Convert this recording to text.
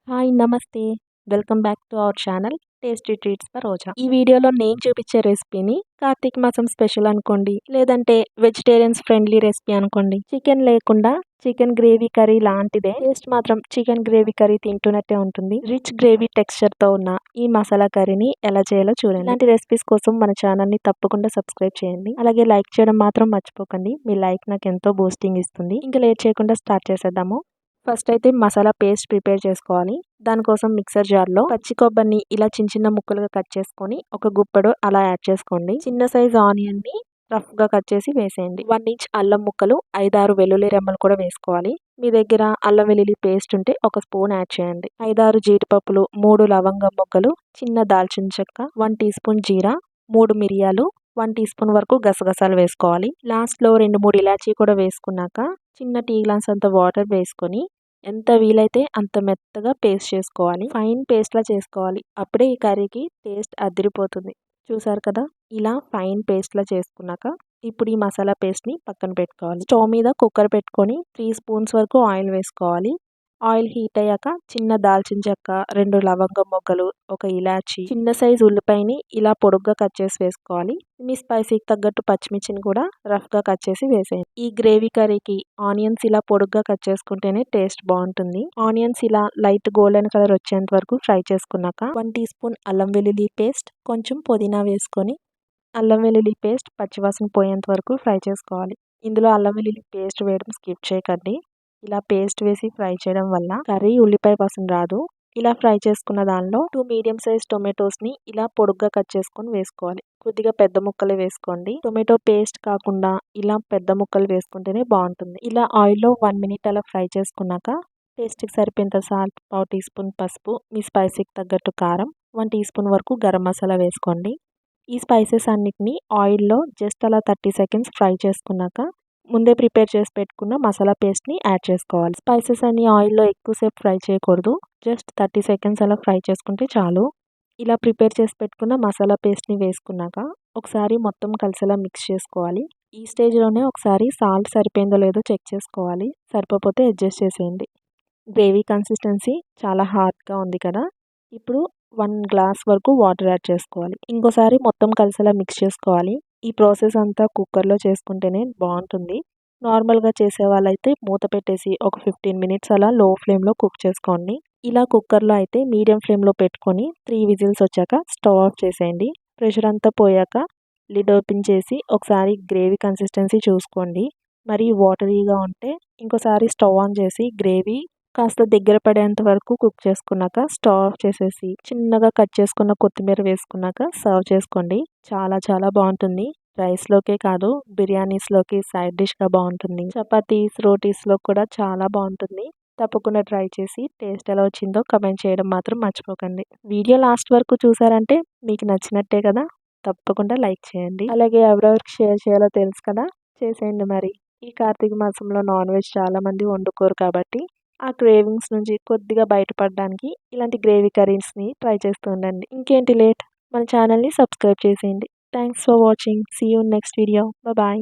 Hi నమస్తే. Welcome back to our channel tasty treats for Roja. ఈ వీడియోలో నేను చూపించే రెసిపీని కార్తీక మాసం స్పెషల్ అనుకోండి, లేదంటే వెజిటేరియన్స్ ఫ్రెండ్లీ రెసిపీ అనుకోండి. చికెన్ లేకుండా చికెన్ గ్రేవీ కర్రీ లాంటిదే, టేస్ట్ మాత్రం చికెన్ గ్రేవీ కర్రీ తింటున్నట్టే ఉంటుంది. రిచ్ గ్రేవీ టెక్స్చర్ తో ఉన్న ఈ మసాలా కర్రీని ఎలా చేయాలో చూడండి. ఇలాంటి రెసిపీస్ కోసం మన ఛానల్ ని తప్పకుండా సబ్స్క్రైబ్ చేయండి. అలాగే లైక్ చేయడం మాత్రం మర్చిపోకండి. మీ లైక్ నాకు ఎంతో బూస్టింగ్ ఇస్తుంది. ఇంకా లేట్ చేయకుండా స్టార్ట్ చేసేద్దాము. ఫస్ట్ అయితే మసాలా పేస్ట్ ప్రిపేర్ చేసుకోవాలి. దానికోసం మిక్సర్ జార్లో పచ్చి కొబ్బరిని ఇలా చిన్న చిన్న ముక్కలుగా కట్ చేసుకొని ఒక గుప్పెడు అలా యాడ్ చేసుకోండి. చిన్న సైజ్ ఆనియన్ ని రఫ్ గా కట్ చేసి వేసేయండి. 1 ఇంచ్ అల్లం ముక్కలు, 5-6 వెల్లుల్లి రెమ్మలు కూడా వేసుకోవాలి. మీ దగ్గర అల్లం వెల్లుల్లి పేస్ట్ ఉంటే ఒక స్పూన్ యాడ్ చేయండి. 5-6 జీడిపప్పులు, 3 లవంగం ముక్కలు, చిన్న దాల్చిన చెక్క, 1 టీ స్పూన్ జీరా, 3 మిరియాలు, 1 టీ స్పూన్ వరకు గసగసాలు వేసుకోవాలి. లాస్ట్లో 2-3 ఇలాచీ కూడా వేసుకున్నాక చిన్న టీ గ్లాస్ అంత వాటర్ వేసుకొని ఎంత వీలైతే అంత మెత్తగా పేస్ట్ చేసుకోవాలి. ఫైన్ పేస్ట్ లా చేసుకోవాలి. అప్పుడే ఈ కర్రీకి టేస్ట్ అదిరిపోతుంది. చూసారు కదా, ఇలా ఫైన్ పేస్ట్ లా చేసుకున్నాక ఇప్పుడు ఈ మసాలా పేస్ట్ ని పక్కన పెట్టుకోవాలి. స్టవ్ మీద కుక్కర్ పెట్టుకొని 3 స్పూన్స్ వరకు ఆయిల్ వేసుకోవాలి. ఆయిల్ హీట్ అయ్యాక చిన్న దాల్చిన చెక్క, 2 లవంగం మొగ్గలు, ఒక ఇలాచి, చిన్న సైజు ఉల్లిపాయని ఇలా పొడుగ్గా కట్ చేసి వేసుకోవాలి. మీ స్పైసీకి తగ్గట్టు పచ్చిమిర్చిని కూడా రఫ్ గా కట్ చేసి వేసేయండి. ఈ గ్రేవీ కర్రీకి ఆనియన్స్ ఇలా పొడుగ్గా కట్ చేసుకుంటేనే టేస్ట్ బాగుంటుంది. ఆనియన్స్ ఇలా లైట్ గోల్డెన్ కలర్ వచ్చేంత వరకు ఫ్రై చేసుకున్నాక 1 టీ స్పూన్ అల్లం వెల్లుల్లి పేస్ట్, కొంచెం పుదీనా వేసుకొని అల్లం వెల్లుల్లి పేస్ట్ పచ్చివాసన పోయేంత వరకు ఫ్రై చేసుకోవాలి. ఇందులో అల్లం వెల్లుల్లి పేస్ట్ వేయడం స్కిప్ చేయకండి. ఇలా పేస్ట్ వేసి ఫ్రై చేయడం వల్ల కర్రీ ఉల్లిపాయ వాసన రాదు. ఇలా ఫ్రై చేసుకున్న దానిలో 2 మీడియం సైజ్ టొమాటోస్ ని ఇలా పొడుగ్గా కట్ చేసుకొని వేసుకోవాలి. కొద్దిగా పెద్ద ముక్కలు వేసుకోండి. టొమాటో పేస్ట్ కాకుండా ఇలా పెద్ద ముక్కలు వేసుకుంటేనే బాగుంటుంది. ఇలా ఆయిల్లో 1 మినిట్ అలా ఫ్రై చేసుకున్నాక టేస్ట్కి సరిపోయేంత సాల్ట్, 1/2 టీ స్పూన్ పసుపు, మీ స్పైసీకి తగ్గట్టు కారం, 1 టీ స్పూన్ వరకు గరం మసాలా వేసుకోండి. ఈ స్పైసెస్ అన్నిటిని ఆయిల్లో జస్ట్ అలా 30 సెకండ్స్ ఫ్రై చేసుకున్నాక ముందే ప్రిపేర్ చేసి పెట్టుకున్న మసాలా పేస్ట్ని యాడ్ చేసుకోవాలి. స్పైసెస్ అన్ని ఆయిల్లో ఎక్కువసేపు ఫ్రై చేయకూడదు. జస్ట్ 30 సెకండ్స్ అలా ఫ్రై చేసుకుంటే చాలు. ఇలా ప్రిపేర్ చేసి పెట్టుకున్న మసాలా పేస్ట్ని వేసుకున్నాక ఒకసారి మొత్తం కలిసేలా మిక్స్ చేసుకోవాలి. ఈ స్టేజ్లోనే ఒకసారి సాల్ట్ సరిపోయిందో లేదో చెక్ చేసుకోవాలి. సరిపోతే అడ్జస్ట్ చేసేయండి. గ్రేవీ కన్సిస్టెన్సీ చాలా హార్డ్గా ఉంది కదా, ఇప్పుడు 1 గ్లాస్ వరకు వాటర్ యాడ్ చేసుకోవాలి. ఇంకోసారి మొత్తం కలిసేలా మిక్స్ చేసుకోవాలి. ఈ ప్రాసెస్ అంతా కుక్కర్లో చేసుకుంటేనే బాగుంటుంది. నార్మల్గా చేసే వాళ్ళైతే మూత పెట్టేసి ఒక 15 మినిట్స్ అలా లో ఫ్లేమ్లో కుక్ చేసుకోండి. ఇలా కుక్కర్లో అయితే మీడియం ఫ్లేమ్లో పెట్టుకొని 3 విజిల్స్ వచ్చాక స్టవ్ ఆఫ్ చేసేయండి. ప్రెషర్ అంతా పోయాక లిడ్ ఓపెన్ చేసి ఒకసారి గ్రేవీ కన్సిస్టెన్సీ చూసుకోండి. మరి వాటరీగా ఉంటే ఇంకోసారి స్టవ్ ఆన్ చేసి గ్రేవీ కాస్త దగ్గర పడేంత వరకు కుక్ చేసుకున్నాక స్టవ్ ఆఫ్ చేసేసి చిన్నగా కట్ చేసుకున్న కొత్తిమీర వేసుకున్నాక సర్వ్ చేసుకోండి. చాలా చాలా బాగుంటుంది. రైస్లోకే కాదు, బిర్యానీస్లోకి సైడ్ డిష్గా బాగుంటుంది. చపాతీస్, రోటీస్లో కూడా చాలా బాగుంటుంది. తప్పకుండా ట్రై చేసి టేస్ట్ ఎలా వచ్చిందో కమెంట్ చేయడం మాత్రం మర్చిపోకండి. వీడియో లాస్ట్ వరకు చూసారంటే మీకు నచ్చినట్టే కదా, తప్పకుండా లైక్ చేయండి. అలాగే ఎవరెవరికి షేర్ చేయాలో తెలుసు కదా, చేసేయండి. మరి ఈ కార్తీక మాసంలో నాన్ వెజ్ చాలామంది వండుకోరు కాబట్టి ఆ క్రేవింగ్స్ నుంచి కొద్దిగా బయటపడడానికి ఇలాంటి గ్రేవీ కర్రీస్ని ట్రై చేస్తూ ఉండండి. ఇంకేంటి లేట్, మన ఛానల్ని సబ్స్క్రైబ్ చేసేయండి. Thanks for watching. See you next video. Bye.